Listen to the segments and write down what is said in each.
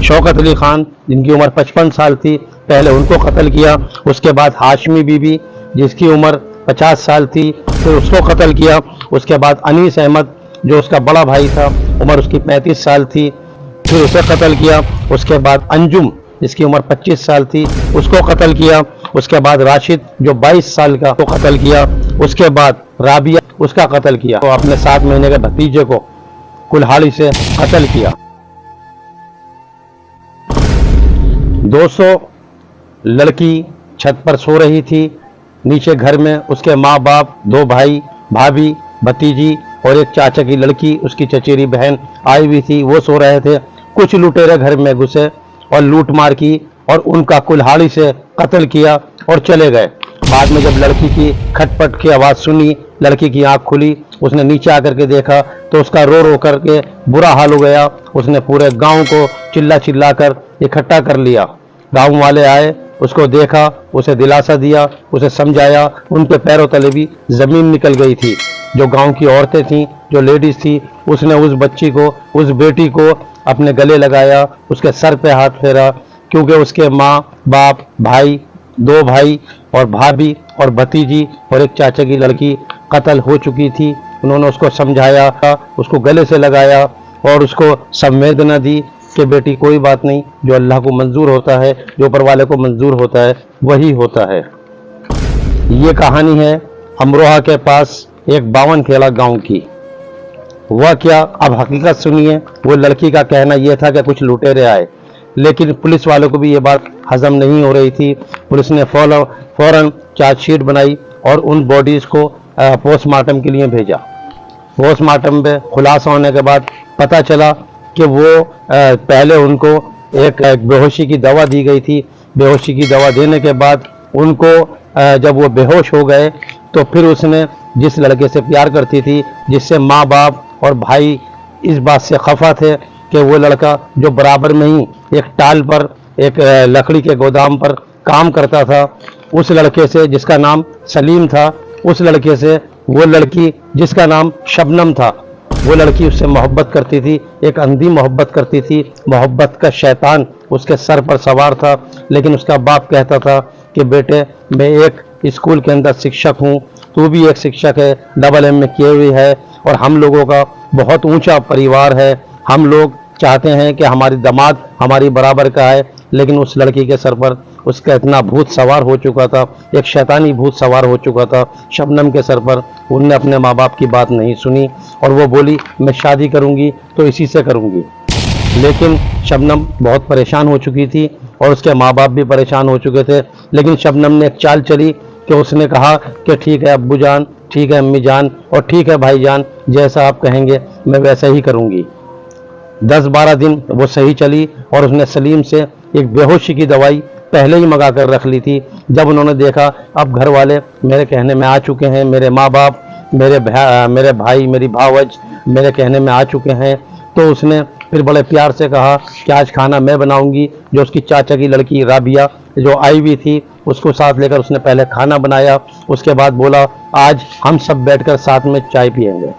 शौकत अली खान जिनकी उम्र 55 साल थी, पहले उनको कत्ल किया। उसके बाद हाशमी बीबी जिसकी उम्र 50 साल थी, फिर उसको कत्ल किया। उसके बाद अनीस अहमद जो उसका बड़ा भाई था, उम्र उसकी 35 साल थी, फिर उसे कत्ल किया। उसके बाद अंजुम जिसकी उम्र 25 साल थी, उसको कत्ल किया। उसके बाद राशिद जो 22 साल का, को कत्ल किया। उसके बाद राबिया उसका कत्ल किया। तो अपने 7 महीने के भतीजे को कुल्हाड़ी से कत्ल किया। 200 लड़की छत पर सो रही थी। नीचे घर में उसके माँ बाप, 2 भाई, भाभी, भतीजी और एक चाचा की लड़की, उसकी चचेरी बहन आई हुई थी, वो सो रहे थे। कुछ लुटेरे घर में घुसे और लूट मार की और उनका कुल्हाड़ी से कत्ल किया और चले गए। बाद में जब लड़की की खटपट की आवाज़ सुनी, लड़की की आंख खुली, उसने नीचे आकर के देखा तो उसका रो रो करके बुरा हाल हो गया। उसने पूरे गांव को चिल्ला चिल्ला कर इकट्ठा कर लिया। गांव वाले आए, उसको देखा, उसे दिलासा दिया, उसे समझाया। उनके पैरों तले भी जमीन निकल गई थी। जो गांव की औरतें थीं, जो लेडीज थी, उसने उस बच्ची को, उस बेटी को अपने गले लगाया, उसके सर पे हाथ फेरा, क्योंकि उसके माँ बाप, भाई, 2 भाई और भाभी और भतीजी और एक चाचा की लड़की कत्ल हो चुकी थी। उन्होंने उसको समझाया, उसको गले से लगाया और उसको संवेदना दी कि बेटी कोई बात नहीं, जो अल्लाह को मंजूर होता है, जो ऊपर वाले को मंजूर होता है, वही होता है। ये कहानी है अमरोहा के पास एक 52 खेड़ा गांव की। हुआ क्या, अब हकीकत सुनिए। वो लड़की का कहना यह था कि कुछ लुटेरे आए, लेकिन पुलिस वालों को भी ये बात हजम नहीं हो रही थी। पुलिस ने फौरन चार्जशीट बनाई और उन बॉडीज को पोस्टमार्टम के लिए भेजा। पोस्टमार्टम पे खुलासा होने के बाद पता चला कि वो पहले उनको एक बेहोशी की दवा दी गई थी। बेहोशी की दवा देने के बाद उनको जब वो बेहोश हो गए तो फिर उसने जिस लड़के से प्यार करती थी, जिससे माँ बाप और भाई इस बात से खफा थे कि वो लड़का जो बराबर में ही एक टाल पर, एक लकड़ी के गोदाम पर काम करता था, उस लड़के से जिसका नाम सलीम था, उस लड़के से वो लड़की जिसका नाम शबनम था, वो लड़की उससे मोहब्बत करती थी, एक अंधी मोहब्बत करती थी। मोहब्बत का शैतान उसके सर पर सवार था। लेकिन उसका बाप कहता था कि बेटे, मैं एक स्कूल के अंदर शिक्षक हूँ, तू भी एक शिक्षक है, डबल एम में किए हुए है, और हम लोगों का बहुत ऊंचा परिवार है। हम लोग चाहते हैं कि हमारी दामाद हमारी बराबर का है। लेकिन उस लड़की के सर पर उसका इतना भूत सवार हो चुका था, एक शैतानी भूत सवार हो चुका था शबनम के सर पर। उनने अपने माँ बाप की बात नहीं सुनी और वो बोली मैं शादी करूँगी तो इसी से करूँगी। लेकिन शबनम बहुत परेशान हो चुकी थी और उसके माँ बाप भी परेशान हो चुके थे। लेकिन शबनम ने एक चाल चली कि उसने कहा कि ठीक है अब्बू जान, ठीक है अम्मी जान और ठीक है भाई जान, जैसा आप कहेंगे मैं वैसा ही करूँगी। 10-12 दिन वो सही चली और उसने सलीम से एक बेहोशी की दवाई पहले ही मंगा कर रख ली थी। जब उन्होंने देखा अब घर वाले मेरे कहने में आ चुके हैं, मेरे माँ बाप, मेरे भाई, मेरी भावज मेरे कहने में आ चुके हैं, तो उसने फिर बड़े प्यार से कहा कि आज खाना मैं बनाऊंगी। जो उसकी चाचा की लड़की राबिया जो आई हुई थी, उसको साथ लेकर उसने पहले खाना बनाया। उसके बाद बोला आज हम सब बैठकर साथ में चाय पिएंगे।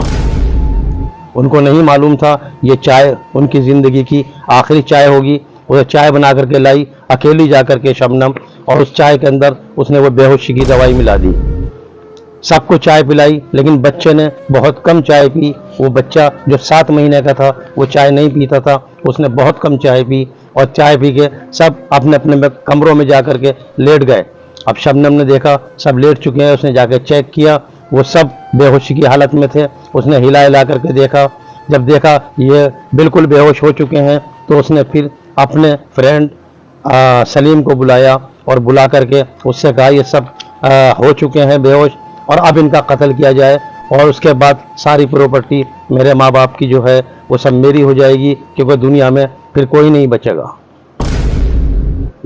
उनको नहीं मालूम था ये चाय उनकी ज़िंदगी की आखिरी चाय होगी। वो चाय बना करके लाई अकेली जा करके शबनम, और उस चाय के अंदर उसने वो बेहोशी की दवाई मिला दी। सबको चाय पिलाई, लेकिन बच्चे ने बहुत कम चाय पी। वो बच्चा जो 7 महीने का था वो चाय नहीं पीता था, उसने बहुत कम चाय पी और चाय पी के सब अपने अपने कमरों में जा करके लेट गए। अब शबनम ने देखा सब लेट चुके हैं, उसने जाकर चेक किया, वो सब बेहोशी की हालत में थे। उसने हिला करके देखा, जब देखा ये बिल्कुल बेहोश हो चुके हैं तो उसने फिर अपने फ्रेंड सलीम को बुलाया और बुला करके उससे कहा ये सब हो चुके हैं बेहोश और अब इनका कत्ल किया जाए, और उसके बाद सारी प्रॉपर्टी मेरे माँ बाप की जो है वो सब मेरी हो जाएगी, क्योंकि दुनिया में फिर कोई नहीं बचेगा।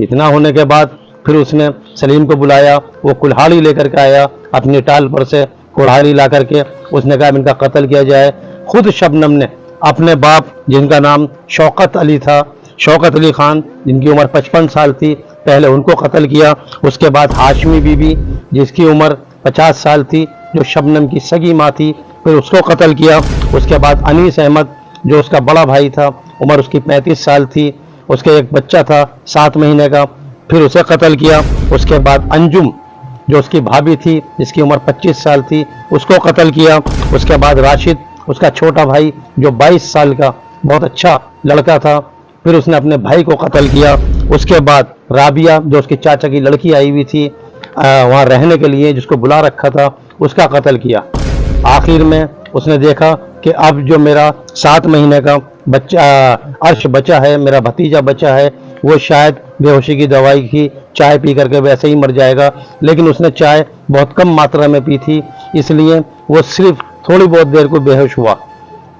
इतना होने के बाद फिर उसने सलीम को बुलाया, वो कुल्हाड़ी लेकर के आया, अपनी टाल पर से कुल्हाड़ी ला करके उसने कहा इनका कत्ल किया जाए। खुद शबनम ने अपने बाप जिनका नाम शौकत अली था, शौकत अली खान जिनकी उम्र 55 साल थी, पहले उनको कत्ल किया। उसके बाद हाशमी बीबी जिसकी उम्र 50 साल थी, जो शबनम की सगी माँ थी, फिर उसको कत्ल किया। उसके बाद अनीस अहमद जो उसका बड़ा भाई था, उम्र उसकी 35 साल थी, उसके एक बच्चा था 7 महीने का, फिर उसे कत्ल किया। उसके बाद अंजुम जो उसकी भाभी थी जिसकी उम्र 25 साल थी उसको कत्ल किया। उसके बाद राशिद उसका छोटा भाई जो 22 साल का बहुत अच्छा लड़का था, फिर उसने अपने भाई को कत्ल किया। उसके बाद राबिया जो उसके चाचा की लड़की आई हुई थी वहाँ रहने के लिए, जिसको बुला रखा था, उसका कत्ल किया। आखिर में उसने देखा कि अब जो मेरा 7 महीने का बच्चा अर्श बचा है, मेरा भतीजा बचा है, वो शायद बेहोशी की दवाई की चाय पी करके वैसे ही मर जाएगा। लेकिन उसने चाय बहुत कम मात्रा में पी थी, इसलिए वो सिर्फ थोड़ी बहुत देर को बेहोश हुआ।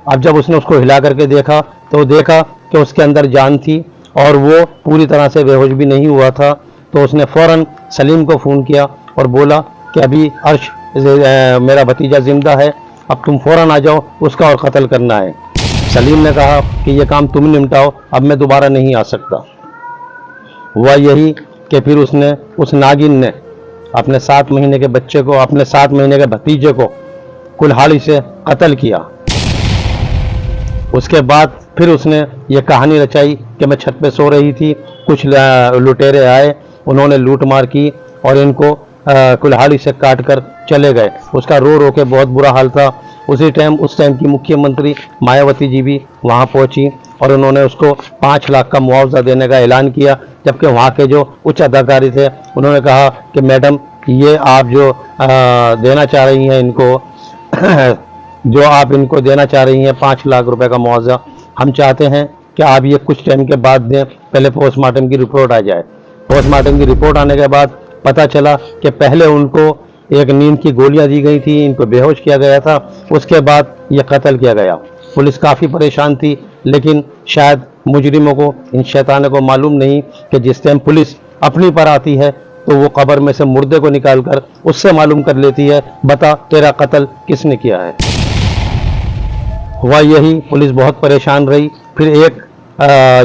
अब जब उसने उसको हिला करके देखा तो देखा कि उसके अंदर जान थी और वो पूरी तरह से बेहोश भी नहीं हुआ था। तो उसने फ़ौरन सलीम को फ़ोन किया और बोला कि अभी अर्श मेरा भतीजा ज़िंदा है, अब तुम फ़ौरन आ जाओ, उसका और कत्ल करना है। सलीम ने कहा कि ये काम तुम निपटाओ, अब मैं दोबारा नहीं आ सकता। हुआ यही कि फिर उसने उस नागिन ने अपने 7 महीने के बच्चे को, अपने 7 महीने के भतीजे को कुल्हाड़ी से कत्ल किया। उसके बाद फिर उसने ये कहानी रचाई कि मैं छत पे सो रही थी, कुछ लुटेरे आए, उन्होंने लूट मार की और इनको कुल्हाड़ी से काट कर चले गए। उसका रो रो के बहुत बुरा हाल था। उस टाइम की मुख्यमंत्री मायावती जी भी वहाँ पहुँची और उन्होंने उसको 5 लाख का मुआवजा देने का ऐलान किया। जबकि वहाँ के जो उच्च अधिकारी थे उन्होंने कहा कि मैडम ये आप जो देना चाह रही हैं इनको जो आप इनको देना चाह रही हैं 5 लाख रुपए का मुआवजा, हम चाहते हैं कि आप ये कुछ टाइम के बाद दें, पहले पोस्टमार्टम की रिपोर्ट आ जाए। पोस्टमार्टम की रिपोर्ट आने के बाद पता चला कि पहले उनको एक नींद की गोलियां दी गई थी, इनको बेहोश किया गया था, उसके बाद ये कत्ल किया गया। पुलिस काफ़ी परेशान थी, लेकिन शायद मुजरिमों को, इन शैतानों को मालूम नहीं कि जिस टाइम पुलिस अपनी पर आती है तो वो कब्र में से मुर्दे को निकालकर उससे मालूम कर लेती है, बता तेरा कत्ल किसने किया है। हुआ यही, पुलिस बहुत परेशान रही। फिर एक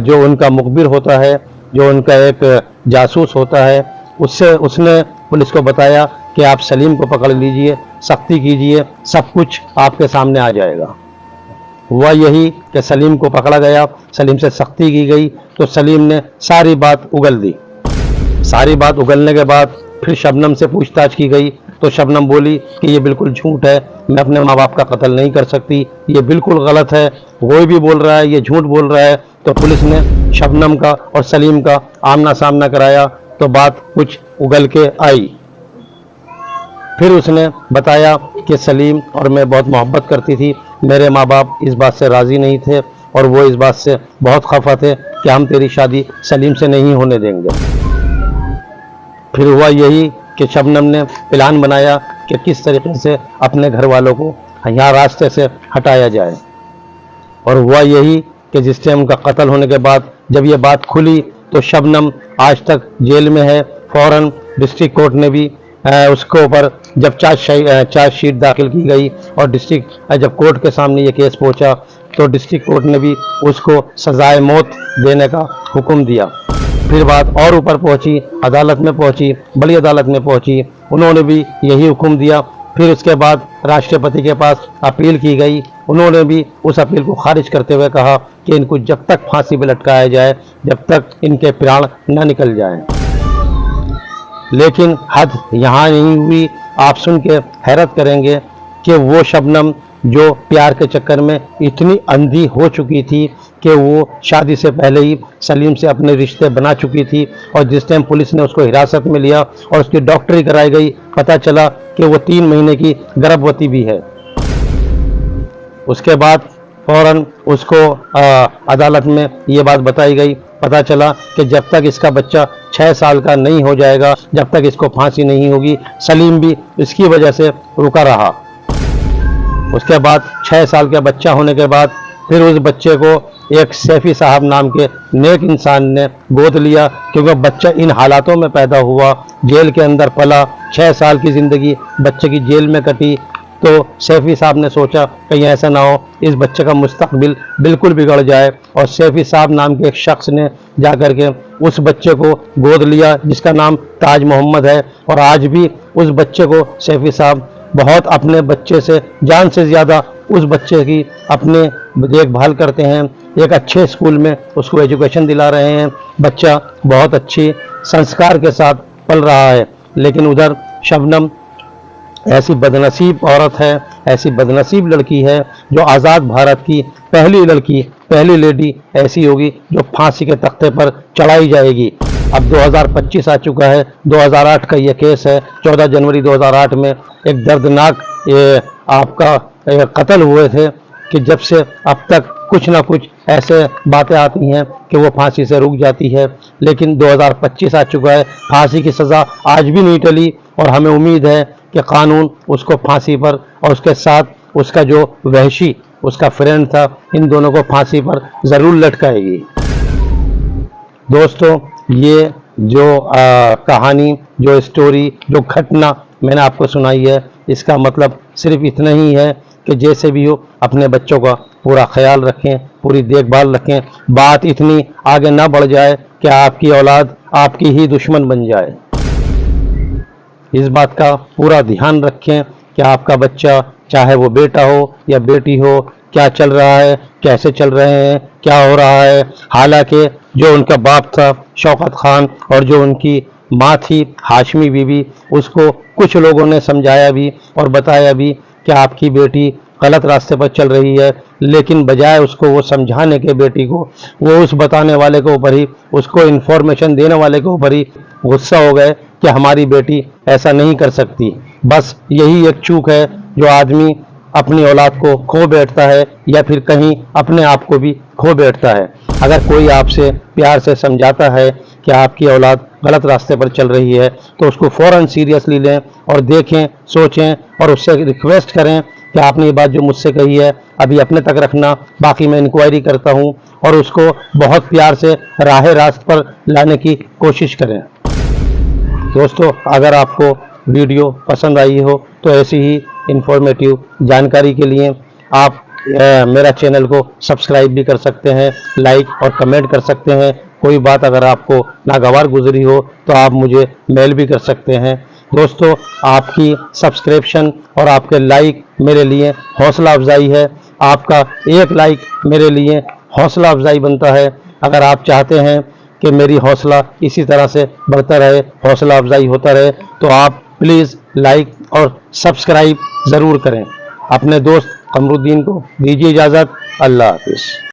जो उनका मुखबिर होता है, जो उनका एक जासूस होता है, उसने पुलिस को बताया कि आप सलीम को पकड़ लीजिए, सख्ती कीजिए, सब कुछ आपके सामने आ जाएगा। हुआ यही कि सलीम को पकड़ा गया, सलीम से सख्ती की गई तो सलीम ने सारी बात उगल दी। सारी बात उगलने के बाद फिर शबनम से पूछताछ की गई तो शबनम बोली कि ये बिल्कुल झूठ है, मैं अपने माँ बाप का कत्ल नहीं कर सकती, ये बिल्कुल गलत है, कोई भी बोल रहा है ये झूठ बोल रहा है। तो पुलिस ने शबनम का और सलीम का आमना सामना कराया तो बात कुछ उगल के आई। फिर उसने बताया कि सलीम और मैं बहुत मोहब्बत करती थी, मेरे माँ बाप इस बात से राज़ी नहीं थे और वो इस बात से बहुत खफा थे कि हम तेरी शादी सलीम से नहीं होने देंगे। फिर हुआ यही कि शबनम ने प्लान बनाया कि किस तरीके से अपने घर वालों को यहाँ रास्ते से हटाया जाए। और हुआ यही कि जिस टाइम उनका कत्ल होने के बाद जब ये बात खुली तो शबनम आज तक जेल में है। फ़ौरन डिस्ट्रिक्ट कोर्ट ने भी उसके ऊपर जब चार्जशीट दाखिल की गई और जब कोर्ट के सामने ये केस पहुंचा तो डिस्ट्रिक्ट कोर्ट ने भी उसको सजाए मौत देने का हुक्म दिया। फिर बात और ऊपर पहुंची, अदालत में पहुंची, बड़ी अदालत में पहुंची, उन्होंने भी यही हुक्म दिया। फिर उसके बाद राष्ट्रपति के पास अपील की गई, उन्होंने भी उस अपील को खारिज करते हुए कहा कि इनको जब तक फांसी पर लटकाया जाए जब तक इनके प्राण न निकल जाएं। लेकिन हद यहाँ नहीं हुई, आप सुन के हैरत करेंगे कि वो शबनम जो प्यार के चक्कर में इतनी अंधी हो चुकी थी कि वो शादी से पहले ही सलीम से अपने रिश्ते बना चुकी थी और जिस टाइम पुलिस ने उसको हिरासत में लिया और उसकी डॉक्टरी कराई गई, पता चला कि वो 3 महीने की गर्भवती भी है। उसके बाद फौरन उसको अदालत में ये बात बताई गई, पता चला कि जब तक इसका बच्चा 6 साल का नहीं हो जाएगा, जब तक इसको फांसी नहीं होगी। सलीम भी इसकी वजह से रुका रहा। उसके बाद 6 साल का बच्चा होने के बाद फिर उस बच्चे को एक सैफी साहब नाम के नेक इंसान ने गोद लिया, क्योंकि बच्चा इन हालातों में पैदा हुआ, जेल के अंदर पला, 6 साल की ज़िंदगी बच्चे की जेल में कटी। तो सैफी साहब ने सोचा कहीं ऐसा ना हो इस बच्चे का मुस्तकबिल बिल्कुल बिगड़ जाए, और सैफी साहब नाम के एक शख्स ने जाकर के उस बच्चे को गोद लिया जिसका नाम ताज मोहम्मद है। और आज भी उस बच्चे को सैफी साहब बहुत अपने बच्चे से, जान से ज़्यादा उस बच्चे की अपने देखभाल करते हैं, एक अच्छे स्कूल में उसको एजुकेशन दिला रहे हैं, बच्चा बहुत अच्छे संस्कार के साथ पल रहा है। लेकिन उधर शबनम ऐसी बदनसीब औरत है, ऐसी बदनसीब लड़की है जो आज़ाद भारत की पहली लड़की, पहली लेडी ऐसी होगी जो फांसी के तख्ते पर चढ़ाई जाएगी। अब 2025 आ चुका है, 2008 का ये केस है। 14 जनवरी 2008 में एक दर्दनाक आपका कत्ल हुए थे कि जब से अब तक कुछ ना कुछ ऐसे बातें आती हैं कि वो फांसी से रुक जाती है। लेकिन 2025 आ चुका है, फांसी की सज़ा आज भी नहीं टली और हमें उम्मीद है कि कानून उसको फांसी पर और उसके साथ उसका जो वहशी उसका फ्रेंड था, इन दोनों को फांसी पर ज़रूर लटकाएगी। दोस्तों, ये जो कहानी, जो स्टोरी, जो घटना मैंने आपको सुनाई है, इसका मतलब सिर्फ इतना ही है कि जैसे भी हो अपने बच्चों का पूरा ख्याल रखें, पूरी देखभाल रखें। बात इतनी आगे ना बढ़ जाए कि आपकी औलाद आपकी ही दुश्मन बन जाए। इस बात का पूरा ध्यान रखें कि आपका बच्चा, चाहे वो बेटा हो या बेटी हो, क्या चल रहा है, कैसे चल रहे हैं, क्या हो रहा है। हालांकि जो उनका बाप था शौकत खान और जो उनकी माँ थी हाशमी बीबी, उसको कुछ लोगों ने समझाया भी और बताया भी कि आपकी बेटी गलत रास्ते पर चल रही है, लेकिन बजाय उसको वो समझाने के बेटी को, वो उस बताने वाले के ऊपर ही, उसको इन्फॉर्मेशन देने वाले के ऊपर ही गुस्सा हो गए कि हमारी बेटी ऐसा नहीं कर सकती। बस यही एक चूक है जो आदमी अपनी औलाद को खो बैठता है या फिर कहीं अपने आप को भी खो बैठता है। अगर कोई आपसे प्यार से समझाता है कि आपकी औलाद गलत रास्ते पर चल रही है तो उसको फ़ौरन सीरियसली लें और देखें, सोचें और उससे रिक्वेस्ट करें कि आपने ये बात जो मुझसे कही है अभी अपने तक रखना, बाकी मैं इंक्वायरी करता हूँ, और उसको बहुत प्यार से राह रास्त पर लाने की कोशिश करें। दोस्तों, अगर आपको वीडियो पसंद आई हो तो ऐसी ही इंफॉर्मेटिव जानकारी के लिए आप मेरा चैनल को सब्सक्राइब भी कर सकते हैं, लाइक और कमेंट कर सकते हैं। कोई बात अगर आपको नागवार गुजरी हो तो आप मुझे मेल भी कर सकते हैं। दोस्तों, आपकी सब्सक्रिप्शन और आपके लाइक मेरे लिए हौसला अफजाई है। आपका एक लाइक मेरे लिए हौसला अफजाई बनता है। अगर आप चाहते हैं कि मेरी हौसला इसी तरह से बढ़ता रहे, हौसला अफजाई होता रहे, तो आप प्लीज़ लाइक और सब्सक्राइब ज़रूर करें। अपने दोस्त कमरुद्दीन को दीजिए इजाज़त। अल्लाह हाफिज़।